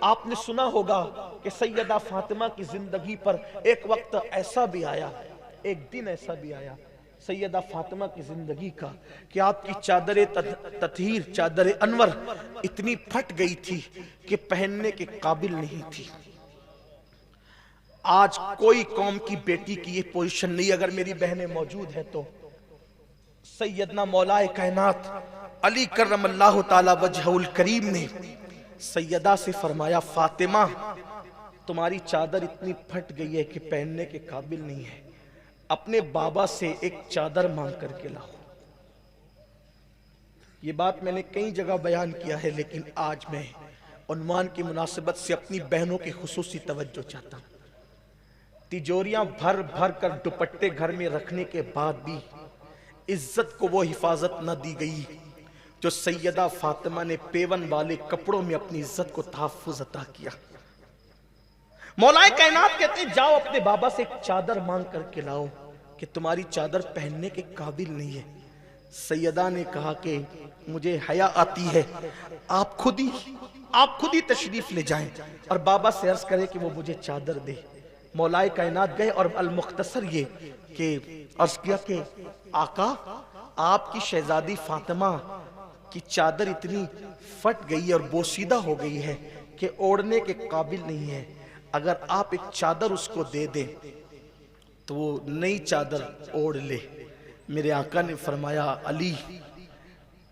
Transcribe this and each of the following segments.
آپ نے سنا ہوگا کہ سیدہ فاطمہ کی زندگی پر ایک وقت ایسا بھی آیا، ایک دن ایسا بھی آیا سیدہ فاطمہ کی زندگی کا کہ آپ کی چادر تطہیر، چادر انور اتنی پھٹ گئی تھی کہ پہننے کے قابل نہیں تھی۔ آج کوئی قوم کی بیٹی کی یہ پوزیشن نہیں۔ اگر میری بہنیں موجود ہیں تو سیدنا مولا کائنات علی کرم اللہ تعالی وجہہ الکریم نے سیدہ سے فرمایا، فاطمہ تمہاری چادر اتنی پھٹ گئی ہے کہ پہننے کے قابل نہیں ہے، اپنے بابا سے ایک چادر مانگ کر کے لاؤ۔ یہ بات میں نے کئی جگہ بیان کیا ہے، لیکن آج میں عنوان کی مناسبت سے اپنی بہنوں کی خصوصی توجہ چاہتا ہوں۔ تجوریاں بھر بھر کر دوپٹے گھر میں رکھنے کے بعد بھی عزت کو وہ حفاظت نہ دی گئی جو سیدہ فاطمہ نے پیون والے کپڑوں میں اپنی عزت کو تحفظ عطا کیا۔ مولا کائنات کہتے ہیں جاؤ اپنے بابا سے ایک چادر مانگ کر کے لاؤ کہ تمہاری چادر پہننے کے قابل نہیں ہے۔ سیدہ نے کہا کہ مجھے حیا آتی ہے، آپ خود ہی تشریف لے جائیں اور بابا سے عرض کریں کہ وہ مجھے چادر دے۔ مولا کائنات گئے اور المختصر یہ کہ عرض کیا کہ آقا آپ کی شہزادی فاطمہ کی چادر اتنی پھٹ گئی اور بوسیدہ ہو گئی ہے کہ اوڑھنے کے قابل نہیں ہے، اگر آپ ایک چادر اس کو دے دیں تو وہ نئی چادر اوڑھ لے۔ میرے آقا نے فرمایا علی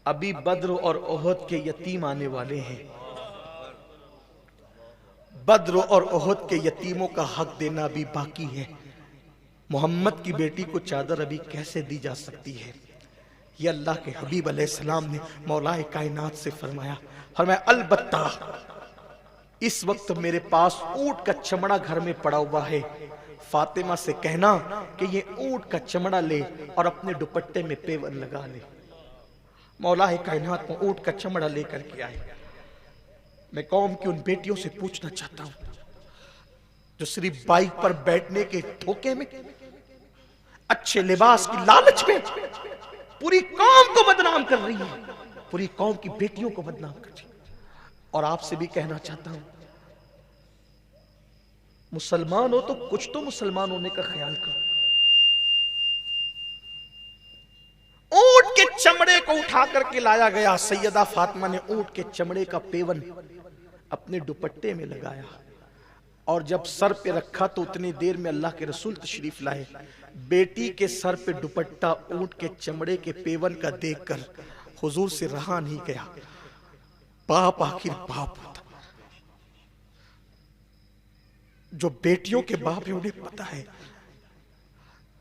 ابھی بدر اور احد کے یتیم آنے والے ہیں، بدر اور احد کے یتیموں کا حق دینا بھی باقی ہے، محمد کی بیٹی کو چادر ابھی کیسے دی جا سکتی ہے؟ یہ اللہ کے حبیب علیہ السلام نے مولا کائنات سے فرمایا البتہ اس وقت میرے پاس اونٹ کا چمڑا گھر میں پڑا ہوا ہے، فاطمہ سے کہنا کہ یہ اونٹ کا چمڑا لے اور اپنے دوپٹے میں پیون لگا لے۔ مولا کائنات کو اونٹ کا چمڑا لے کر کے آئے۔ میں قوم کی ان بیٹیوں سے پوچھنا چاہتا ہوں جو صرف بائک پر بیٹھنے کے دھوکے میں، اچھے لباس کی لالچ میں پوری قوم کو بدنام کر رہی ہے، پوری قوم کی بیٹیوں کو بدنام کر رہی ہے۔ اور آپ سے بھی کہنا چاہتا ہوں مسلمان ہو تو کچھ تو مسلمان ہونے کا خیال کرو۔ اونٹ کے چمڑے کو اٹھا کر کے لایا گیا، سیدہ فاطمہ نے اونٹ کے چمڑے کا پیون اپنے دوپٹے میں لگایا اور جب سر پہ رکھا تو اتنی دیر میں اللہ کے رسول تشریف لائے۔ بیٹی کے سر پہ دوپٹہ اونٹ کے چمڑے کے پیون کا دیکھ کر حضور سے رہا نہیں گیا۔ باپ آخر باپ ہوتا، جو بیٹیوں کے باپ ہیں انہیں پتا ہے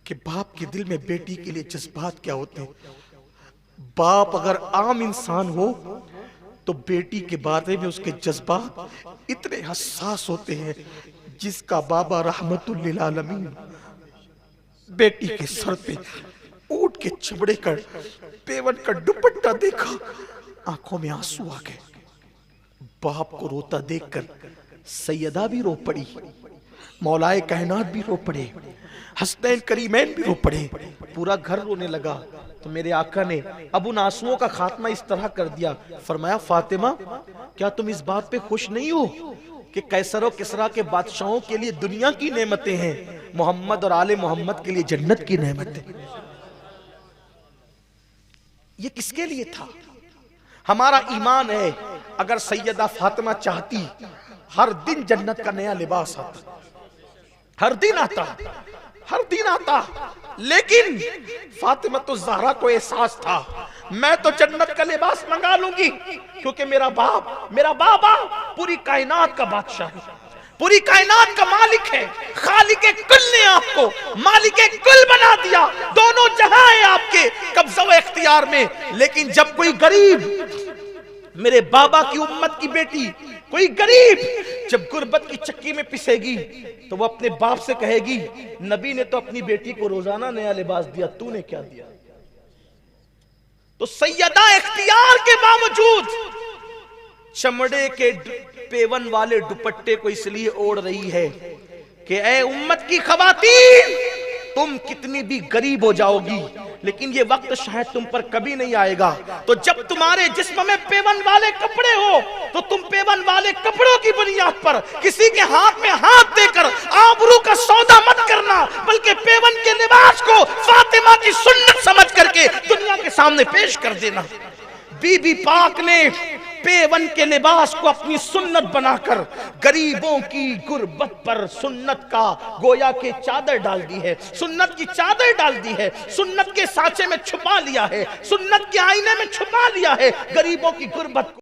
کہ باپ کے دل میں بیٹی کے لیے جذبات کیا ہوتے ہیں۔ باپ اگر عام انسان ہو تو بیٹی کے بارے میں اس کے جذبات اتنے حساس ہوتے ہیں۔ جس کا بابا رحمت للعالمین بیٹی کے سر پہ اونٹ کے چمڑے کا پیون کا دوپٹہ دیکھا، آنکھوں میں آنسو آ گئے۔ باپ کو روتا دیکھ کر سیدہ بھی رو پڑی، مولا کائنات بھی رو پڑے، حسنین کریمین بھی رو پڑے، پورا گھر رونے لگا۔ تو میرے آقا نے اب ان آنسوؤں کا خاتمہ اس طرح کر دیا، فرمایا فاطمہ کیا تم اس بات پہ خوش نہیں ہو کہ قیصر و کسریٰ کے بادشاہوں کے لیے دنیا کی نعمتیں ہیں، محمد اور آل محمد کے لیے جنت کی نعمتیں؟ یہ کس کے لیے تھا؟ ہمارا ایمان ہے اگر سیدہ فاطمہ چاہتی ہر دن جنت کا نیا لباس آتا، ہر دن آتا، ہر دن آتا، لیکن فاطمہ تو زہرا کو احساس تھا میں تو جنت کا لباس منگا لوں گی کیونکہ میرا بابا پوری کائنات کا بادشاہ ہے، پوری کائنات کا مالک ہے، خالق کل نے آپ کو مالک کل بنا دیا، دونوں جہاں ہیں آپ کے قبضہ و اختیار میں۔ لیکن جب کوئی غریب، میرے بابا کی امت کی بیٹی کوئی غریب جب غربت کی چکی میں پسے گی تو وہ اپنے باپ سے کہے گی نبی نے تو اپنی بیٹی کو روزانہ نیا لباس دیا، تو نے کیا دیا؟ تو سیدہ اختیار کے باوجود چمڑے کے پیون والے دوپٹے کو اس لیے اوڑھ رہی ہے کہ اے امت کی خواتین، تم کتنی بھی غریب ہو جاؤ گی لیکن یہ وقت شاید تم پر کبھی نہیں آئے گا تو جب تمہارے جسم میں پیون والے کپڑے ہو تو تم پیون والے کپڑوں کی بنیاد پر کسی کے ہاتھ میں ہاتھ دے کر آبرو کا سودا مت کرنا، بلکہ پیون کے لباس کو فاطمہ کی سنت سمجھ کر کے دنیا کے سامنے پیش کر دینا۔ بی بی پاک نے پیون کے لباس کو اپنی سنت بنا کر غریبوں کی غربت پر سنت کا گویا کہ چادر ڈال دی ہے، سنت کی چادر ڈال دی ہے، سنت کے سانچے میں چھپا لیا ہے، سنت کے آئینے میں چھپا لیا ہے غریبوں کی غربت کو۔